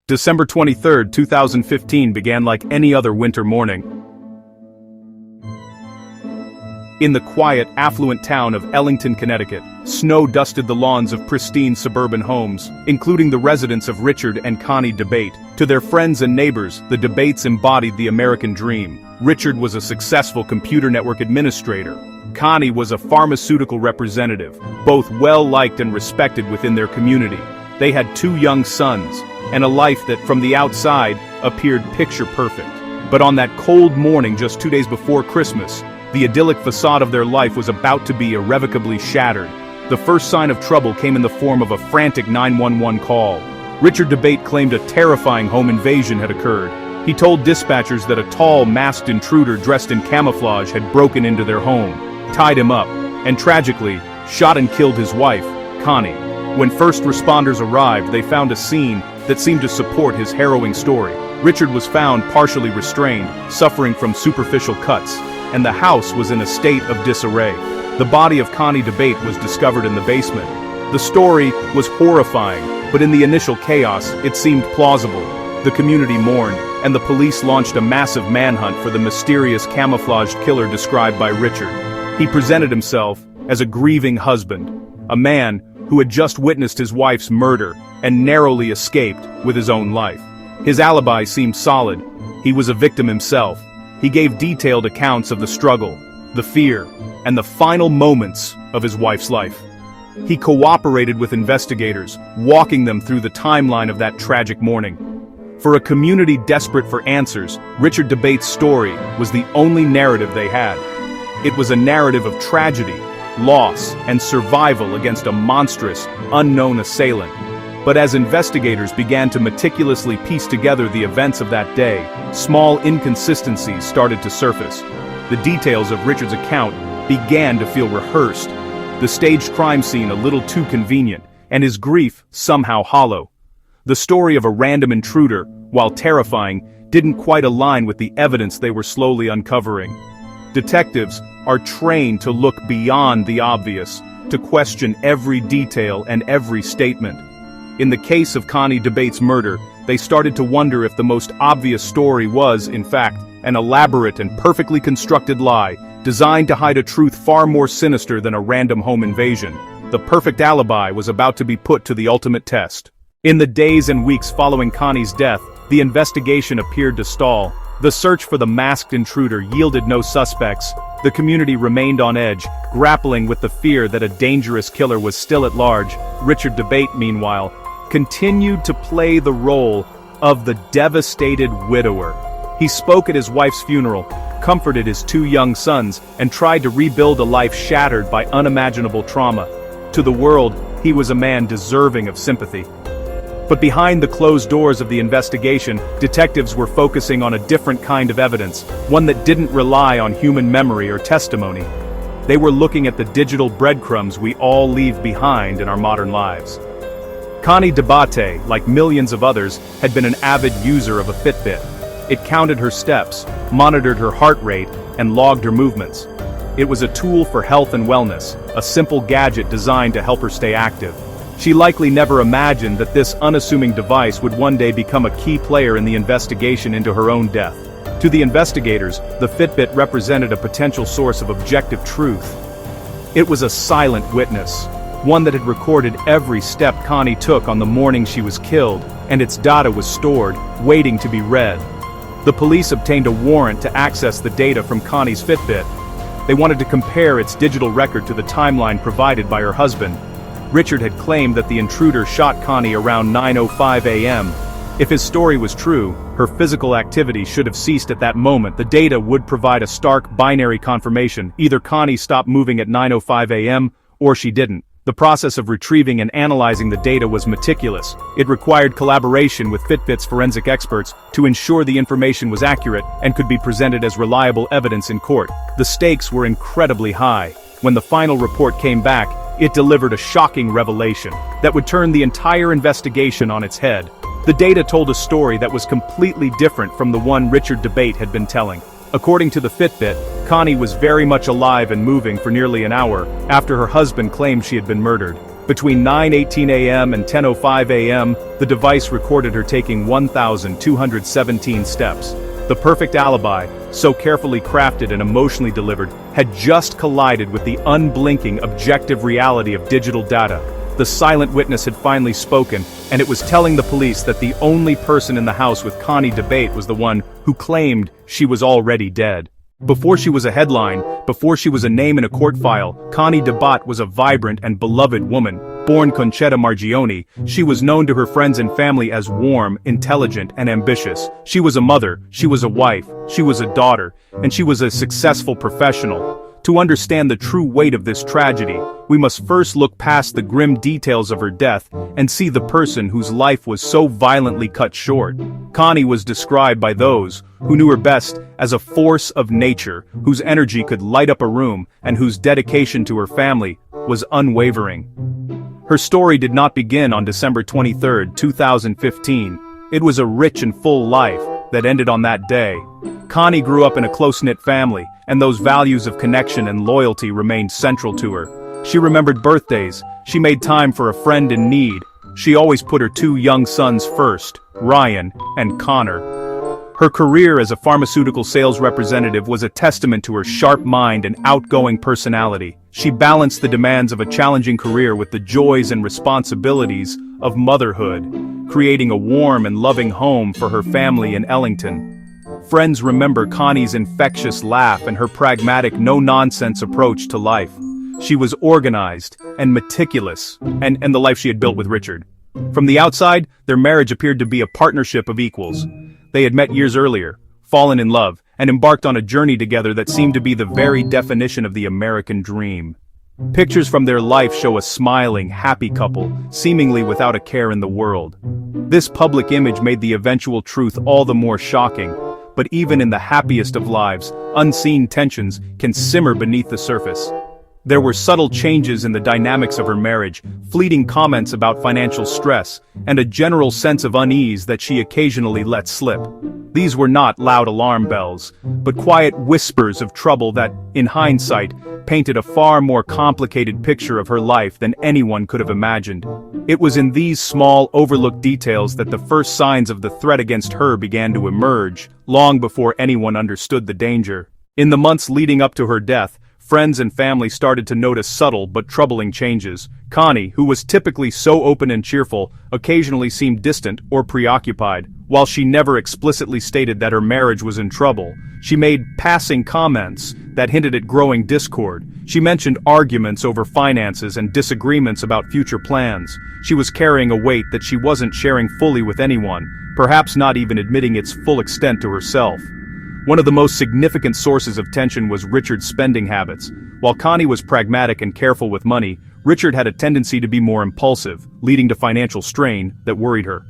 December 23, 2015 began like any other winter morning. In the quiet, affluent town of Ellington, Connecticut, snow dusted the lawns of pristine suburban homes, including the residence of Richard and Connie DeBate. To their friends and neighbors, the DeBates embodied the American dream. Richard was a successful computer network administrator. Connie was a pharmaceutical representative, both well-liked and respected within their community. They had 2 young sons, and a life that, from the outside, appeared picture-perfect. But on that cold morning just 2 days before Christmas, the idyllic facade of their life was about to be irrevocably shattered. The first sign of trouble came in the form of a frantic 911 call. Richard DeBate claimed a terrifying home invasion had occurred. He told dispatchers that a tall, masked intruder dressed in camouflage had broken into their home, tied him up, and tragically, shot and killed his wife, Connie. When first responders arrived, they found a scene that seemed to support his harrowing story. Richard was found partially restrained, suffering from superficial cuts, and the house was in a state of disarray. The body of Connie DeBate was discovered in the basement. The story was horrifying, but in the initial chaos, it seemed plausible. The community mourned, and the police launched a massive manhunt for the mysterious camouflaged killer described by Richard. He presented himself as a grieving husband, a man who had just witnessed his wife's murder and narrowly escaped with his own life. His alibi seemed solid. He was a victim himself. He gave detailed accounts of the struggle, the fear, and the final moments of his wife's life. He cooperated with investigators, walking them through the timeline of that tragic morning. For a community desperate for answers, Richard DeBate's story was the only narrative they had. It was a narrative of tragedy, loss, and survival against a monstrous, unknown assailant. But as investigators began to meticulously piece together the events of that day, small inconsistencies started to surface. The details of Richard's account began to feel rehearsed, the staged crime scene a little too convenient, and his grief somehow hollow. The story of a random intruder, while terrifying, didn't quite align with the evidence they were slowly uncovering. Detectives are trained to look beyond the obvious, to question every detail and every statement. In the case of Connie DeBate's murder, they started to wonder if the most obvious story was, in fact, an elaborate and perfectly constructed lie, designed to hide a truth far more sinister than a random home invasion. The perfect alibi was about to be put to the ultimate test. In the days and weeks following Connie's death, the investigation appeared to stall. The search for the masked intruder yielded no suspects. The community remained on edge, grappling with the fear that a dangerous killer was still at large. Richard DeBate, meanwhile, continued to play the role of the devastated widower. He spoke at his wife's funeral, comforted his 2 young sons, and tried to rebuild a life shattered by unimaginable trauma. To the world, he was a man deserving of sympathy. But behind the closed doors of the investigation, detectives were focusing on a different kind of evidence, one that didn't rely on human memory or testimony. They were looking at the digital breadcrumbs we all leave behind in our modern lives. Connie DeBate, like millions of others, had been an avid user of a Fitbit. It counted her steps, monitored her heart rate, and logged her movements. It was a tool for health and wellness, a simple gadget designed to help her stay active. She likely never imagined that this unassuming device would one day become a key player in the investigation into her own death. To the investigators, the Fitbit represented a potential source of objective truth. It was a silent witness, one that had recorded every step Connie took on the morning she was killed, and its data was stored, waiting to be read. The police obtained a warrant to access the data from Connie's Fitbit. They wanted to compare its digital record to the timeline provided by her husband. Richard had claimed that the intruder shot Connie around 9:05 a.m. If his story was true, her physical activity should have ceased at that moment. The data would provide a stark binary confirmation: either Connie stopped moving at 9:05 a.m. or she didn't. The process of retrieving and analyzing the data was meticulous. It required collaboration with Fitbit's forensic experts to ensure the information was accurate and could be presented as reliable evidence in court. The stakes were incredibly high. When the final report came back, it delivered a shocking revelation that would turn the entire investigation on its head. The data told a story that was completely different from the one Richard DeBate had been telling. According to the Fitbit, Connie was very much alive and moving for nearly an hour after her husband claimed she had been murdered. Between 9:18 a.m. and 10:05 a.m., the device recorded her taking 1,217 steps. The perfect alibi, so carefully crafted and emotionally delivered, had just collided with the unblinking objective reality of digital data. The silent witness had finally spoken, and it was telling the police that the only person in the house with Connie DeBate was the one who claimed she was already dead. Before she was a headline, before she was a name in a court file, Connie DeBate was a vibrant and beloved woman. Born Concetta Margione, she was known to her friends and family as warm, intelligent, and ambitious. She was a mother, she was a wife, she was a daughter, and she was a successful professional. To understand the true weight of this tragedy, we must first look past the grim details of her death and see the person whose life was so violently cut short. Connie was described by those who knew her best as a force of nature, whose energy could light up a room and whose dedication to her family was unwavering. Her story did not begin on December 23, 2015. It was a rich and full life that ended on that day. Connie grew up in a close-knit family, and those values of connection and loyalty remained central to her. She remembered birthdays, she made time for a friend in need, she always put her two young sons first, Ryan and Connor. Her career as a pharmaceutical sales representative was a testament to her sharp mind and outgoing personality. She balanced the demands of a challenging career with the joys and responsibilities of motherhood, creating a warm and loving home for her family in Ellington. Friends remember Connie's infectious laugh and her pragmatic, no-nonsense approach to life. She was organized and meticulous, and the life she had built with Richard. From the outside, their marriage appeared to be a partnership of equals. They had met years earlier, fallen in love, and embarked on a journey together that seemed to be the very definition of the American dream. Pictures from their life show a smiling, happy couple, seemingly without a care in the world. This public image made the eventual truth all the more shocking. But even in the happiest of lives, unseen tensions can simmer beneath the surface. There were subtle changes in the dynamics of her marriage, fleeting comments about financial stress, and a general sense of unease that she occasionally let slip. These were not loud alarm bells, but quiet whispers of trouble that, in hindsight, painted a far more complicated picture of her life than anyone could have imagined. It was in these small, overlooked details that the first signs of the threat against her began to emerge, long before anyone understood the danger. In the months leading up to her death, friends and family started to notice subtle but troubling changes. Connie, who was typically so open and cheerful, occasionally seemed distant or preoccupied. While she never explicitly stated that her marriage was in trouble, she made passing comments that hinted at growing discord. She mentioned arguments over finances and disagreements about future plans. She was carrying a weight that she wasn't sharing fully with anyone, perhaps not even admitting its full extent to herself. One of the most significant sources of tension was Richard's spending habits. While Connie was pragmatic and careful with money, Richard had a tendency to be more impulsive, leading to financial strain that worried her.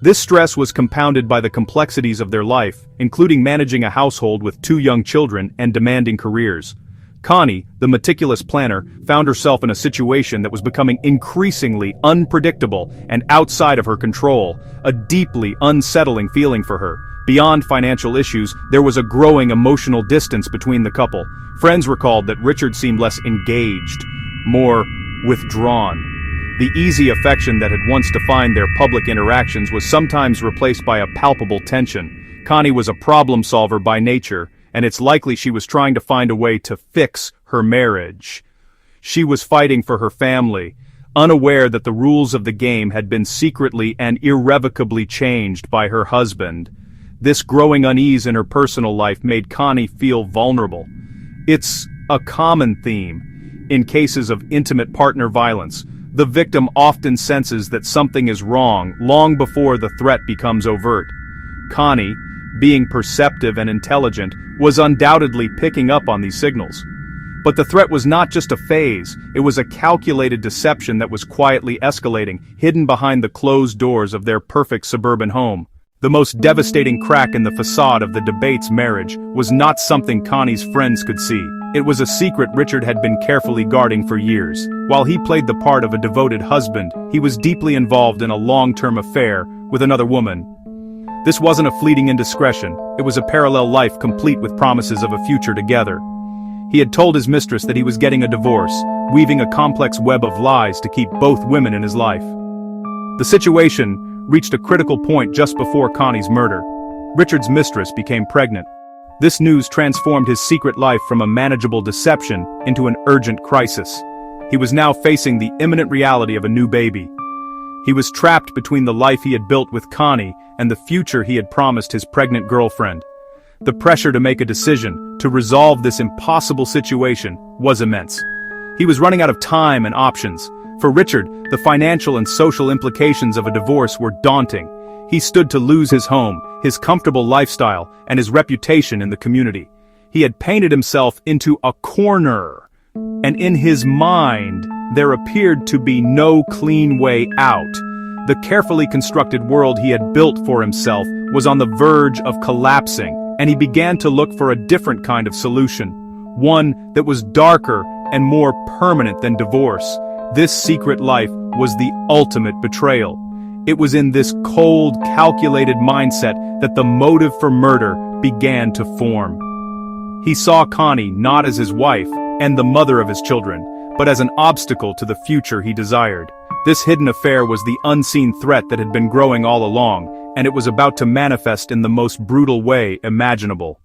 This stress was compounded by the complexities of their life, including managing a household with two young children and demanding careers. Connie, the meticulous planner, found herself in a situation that was becoming increasingly unpredictable and outside of her control, a deeply unsettling feeling for her. Beyond financial issues, there was a growing emotional distance between the couple. Friends recalled that Richard seemed less engaged, more withdrawn. The easy affection that had once defined their public interactions was sometimes replaced by a palpable tension. Connie was a problem solver by nature, and it's likely she was trying to find a way to fix her marriage. She was fighting for her family, unaware that the rules of the game had been secretly and irrevocably changed by her husband. This growing unease in her personal life made Connie feel vulnerable. It's a common theme. In cases of intimate partner violence, the victim often senses that something is wrong long before the threat becomes overt. Connie, being perceptive and intelligent, was undoubtedly picking up on these signals. But the threat was not just a phase, it was a calculated deception that was quietly escalating, hidden behind the closed doors of their perfect suburban home. The most devastating crack in the facade of the DeBates' marriage was not something Connie's friends could see. It was a secret Richard had been carefully guarding for years. While he played the part of a devoted husband, he was deeply involved in a long-term affair with another woman. This wasn't a fleeting indiscretion, it was a parallel life complete with promises of a future together. He had told his mistress that he was getting a divorce, weaving a complex web of lies to keep both women in his life. The situation reached a critical point just before Connie's murder. Richard's mistress became pregnant. This news transformed his secret life from a manageable deception into an urgent crisis. He was now facing the imminent reality of a new baby. He was trapped between the life he had built with Connie and the future he had promised his pregnant girlfriend. The pressure to make a decision, to resolve this impossible situation, was immense. He was running out of time and options. For Richard, the financial and social implications of a divorce were daunting. He stood to lose his home, his comfortable lifestyle, and his reputation in the community. He had painted himself into a corner, and in his mind, there appeared to be no clean way out. The carefully constructed world he had built for himself was on the verge of collapsing, and he began to look for a different kind of solution, one that was darker and more permanent than divorce. This secret life was the ultimate betrayal. It was in this cold, calculated mindset that the motive for murder began to form. He saw Connie not as his wife and the mother of his children, but as an obstacle to the future he desired. This hidden affair was the unseen threat that had been growing all along, and it was about to manifest in the most brutal way imaginable.